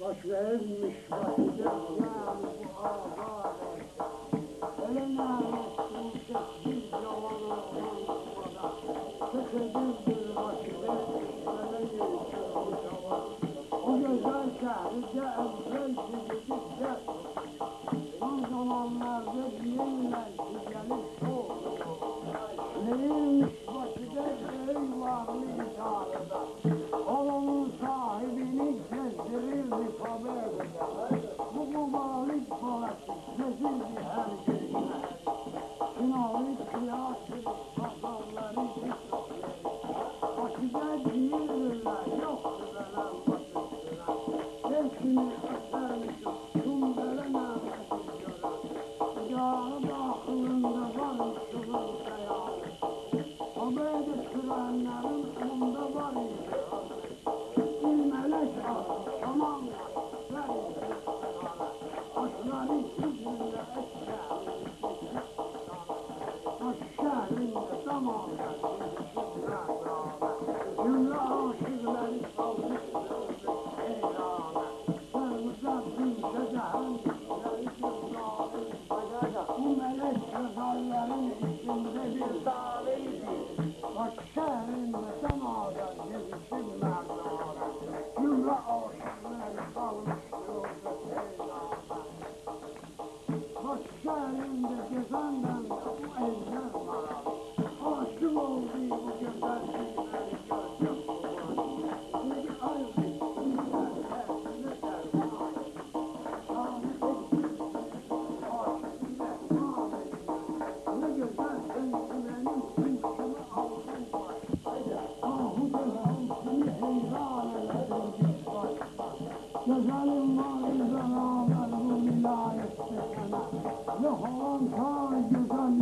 Baş verilmiş başıca bu ağlar. Öyle namuslu sessiz yalanı olmada. Sıkıcıdır başıda, böyle geçiyor bu çaba. O güzel şehirde emsel çizgide. Son zamanlarda diyenler ki gelip soğuk. Verilmiş başıda eyvahlı idarede. Olanın sahibini gezdirirdi fabelede. Bu mübarek balası gezirdi her gününe. Sınavı kıyasır pazarları dikdörtleri. Başıda değildirler, yoktu veren başısına. Hepsini ötermişim, tümbele nâmeti gören. Yâğı dâhılında var şunun hayali. Haberde sürenlerin onda var idi. Bir melek aldı, tamam mı? Verin kırklara. Aşları yüzünde eşeğini geçip sana. Baş şehrinde damağında yetişirler dağlar. Cümle aşıkları salmıştır eylâne. Sırmıza binse dehen işleri cümleleri. Bu melek güzellerin içinde bir dağlıydı. Baş şehrinde damağında yetişir merdane. Cümle aşıkları salmıştır eylâne. Baş şehrinde gezenden bu eller var. Aşık oldu bu güzel şeyleri gördüm. Şimdi ayrı güzel hepsine derman. Tanrı etsin, aşık derman edin. Ne güzel sensilerin kıyısını aldın başta. Ahude sensini heyran eyledin başta. Güzelim var rağmen bu vilayette sana. Yok olan ta güzel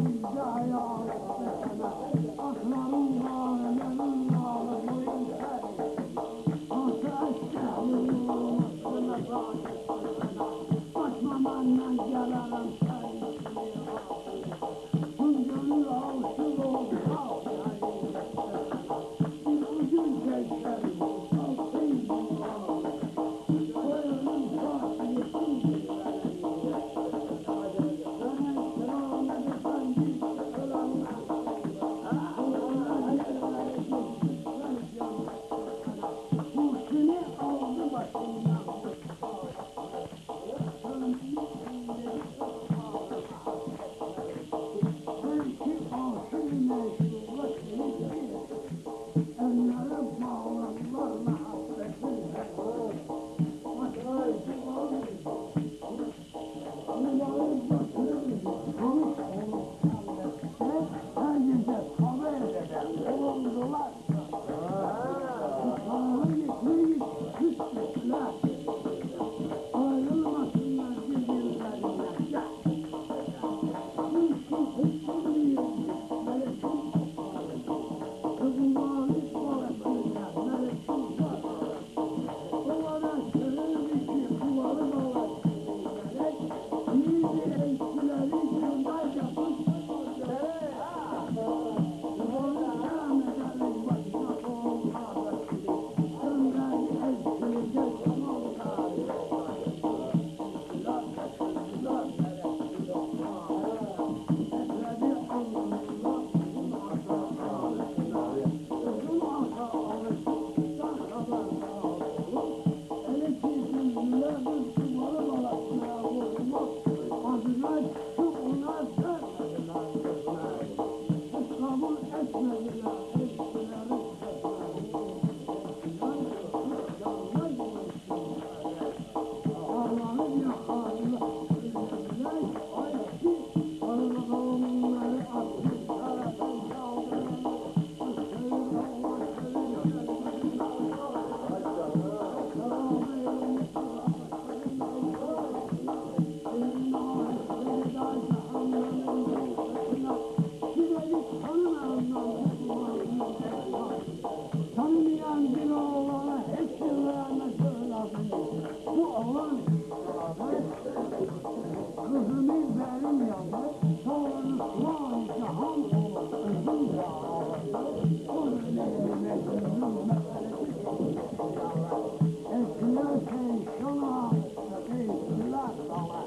yandı, sonra Müslüman cihan olur, özüm yağardı. Onun eline gönlüm meselesi etkiler şeyşana, etkiler sana.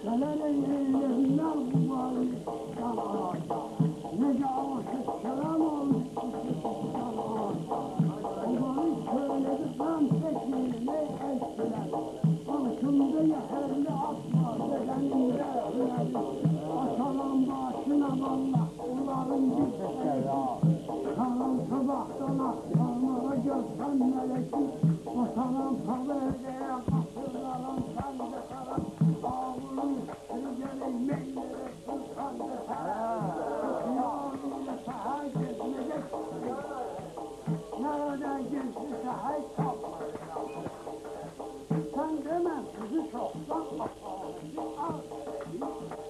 Gelerin eylediler bu varlık sana. Nece aşık selam olmuş bu çocuktan ağaçta. Onları söyledi ben tekniğine etkiler. Başımda yeterli atma bedenimde hüneri. Asalan başına valla onların gitleri. Karan sabahtan aktarmaya görsen meleki. Asalan paverdeye kapılaran sen de karan. Ağırın sürgenin meylere sultan de karan. Kıyamıyla sahay gezmeyecek. Nereden gezdi sahay kalmadı. Sen demem kızı çoktan asaleti al.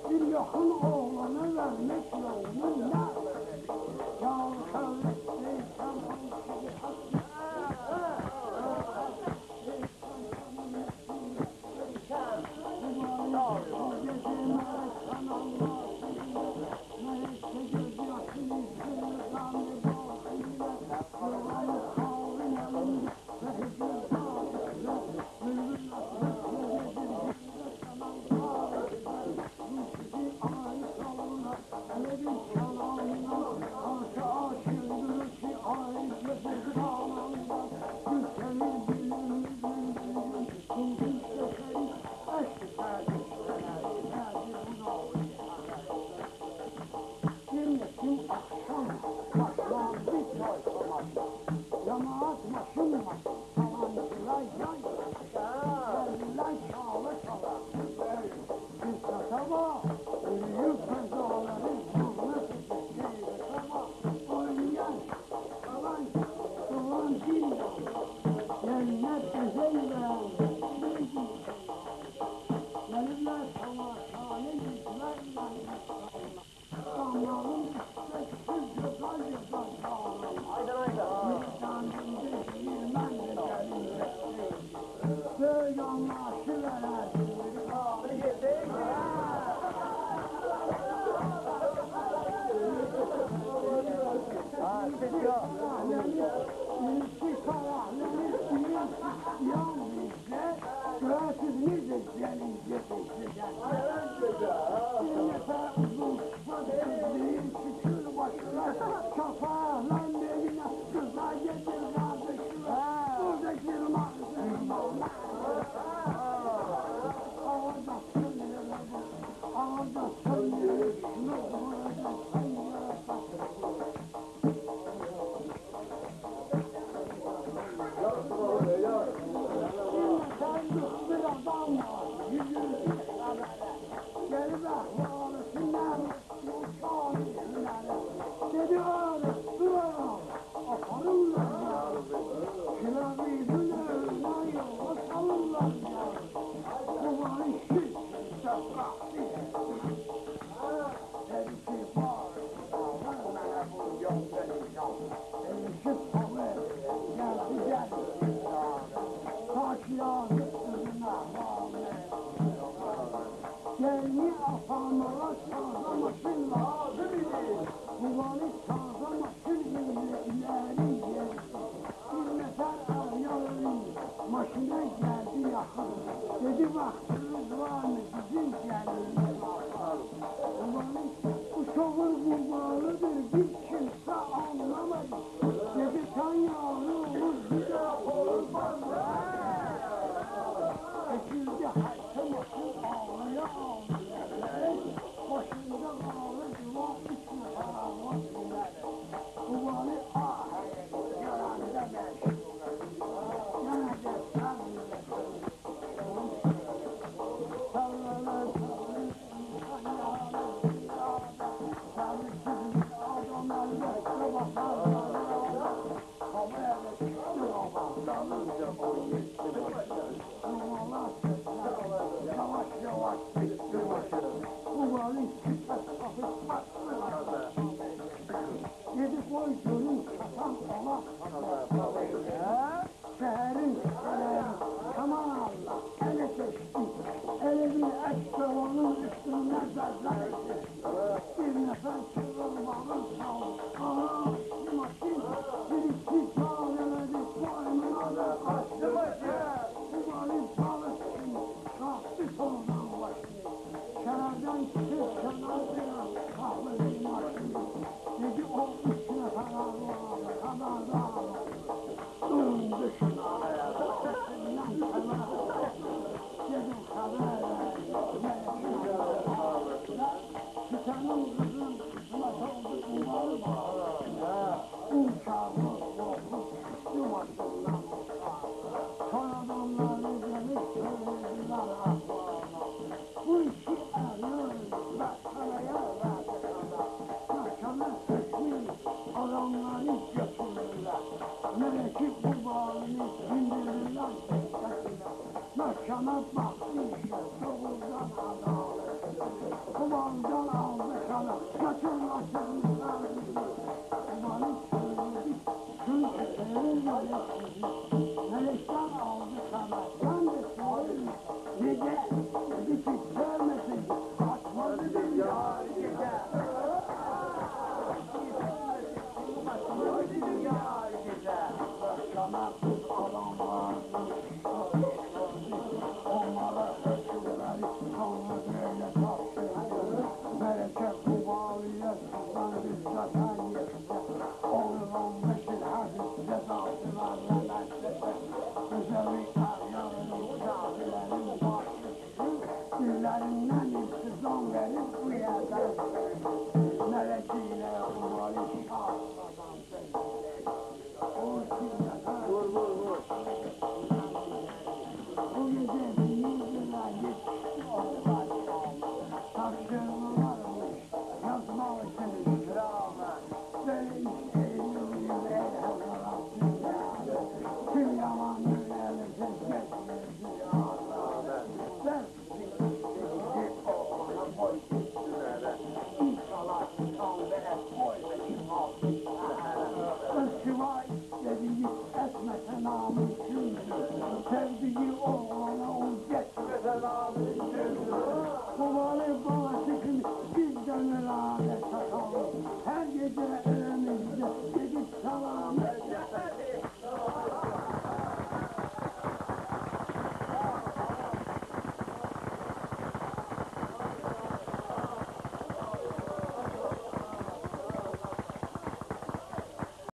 Bir yakın oğlana vermek yolunu nerede? Yağlı kavretli şampan gibi hasret. Cemaat maşın maşın, salancılar yan yana, yerliler çağla çağla. Bir kasaba, ölüyü kazaları zahmet edip şehre sabah. Oynayan, kalan, dolan dil cennet gezeyle, gelirler tamaşalı yüzlerle, damların üsteksiz güzel güzel çağlar. Böyle anlaşılar. İlki karahları yalnızca göğsüzünüzü gelince bekleyecek. Bir nefer uzun sıfatızlıyım şükür başına şafağlan evine kızlar getir kardeşime. Buradaki mağazırma. Ağırda söylere bak, ağırda söylere şunu burada söylere bak. Bir adam var, yüzünü geri ahvalısından uçan yerlere. Dedi öyle, dur ağam, aparırlar ya. Kilavridin önüne yola salırlar ya. Bu var işi, şefkatli. Dedi ki bari, ağlar bana bu yol vereceğim. Elişip kalır, geldi. Taşlar üstüne bağlı. Gelini afanlara taze maşın lazım idi. Kullanıp taze maşın ileri geldi. Bir nefer arayalım, maşına geldi yakın. Dedi vaktiniz var mı bizim geliniz var. Kullanıp bu şoför kurbanıdır bir kimse anlamadı. Dedi sen yavru olur bir de olur bana. Ekildi haykırmasın ağlaya ağlaya. Başında ağlı duvar içine haramat gider. Kubanı ahire yaranda meşhur. Yanacak sarılır. Sarılır sarılır. Sarılır adamlar bekle bakarlar. Havaya çıktı baba. Sarılınca onu gitti başlar. Yavaş yavaş bitti başı. Bu varın küçük hafif patlı. Yedi koy görün katan ona. Şehrin şehrin aman Allah ele geçti. Ele bir et tavanın üstünden Bir nefes kırılmağın sağ. Aha, maşin, birisi çağırdı, boynuna da kaçtı başı. Bu balık çalışsın, kalktı sonradan başı. Şerefden çıkıp kenarına kahve bir maşin. Dedi o üç nefer ağlar, kadar da ağlar. Durun düşün araya, sesinden haber. Dedim haber senin kızın kısmet oldu umarım uçağımı korkup düştü başımdan son adamları gelip söylediler ahvalına bu işi arıyoruz başkanaya verdik başkana hükmü adamları götürdüler meleki bu bağını sindirdiler beklettiler başkana baktı işte doğrudan adalet kumandan aldı kana, götürmezsin sardı. Kumanı söyledi, çünkü senin meleksin. Melekten aldı kana, sen de söyledi. Gece, dedi ki görmesin, açmadı bir yar gece. Açmadı bir yar gece. Kana kız adamlardı, onlara hükümleri sonra böyle taşıyordu. Meleke kubalıya sızdan bir zaten yekse. Olur 15 yıl hafif cezası var Mehmet'te. Güzeli arıyorum şahilerin başlısı. Dillerinden iltizam verip bu yerden. Melekiyle kubalı şahsadan sözleri. O şimdiden. Vur. Bu gece denizliler yetişti onlar çaldı. Taşırmalarmış, yazmalısınız rağmen. Böyle iş eğilmeyim elhamdülillah dünyada. Tüm yalanın elisiz geçmesi yağlarda. Ver siktir oğlana boy üstüne. İnşallah kan ve et boy ve çımal üstüne. Işıva istediği etmese namussüzdür. Sevdiği o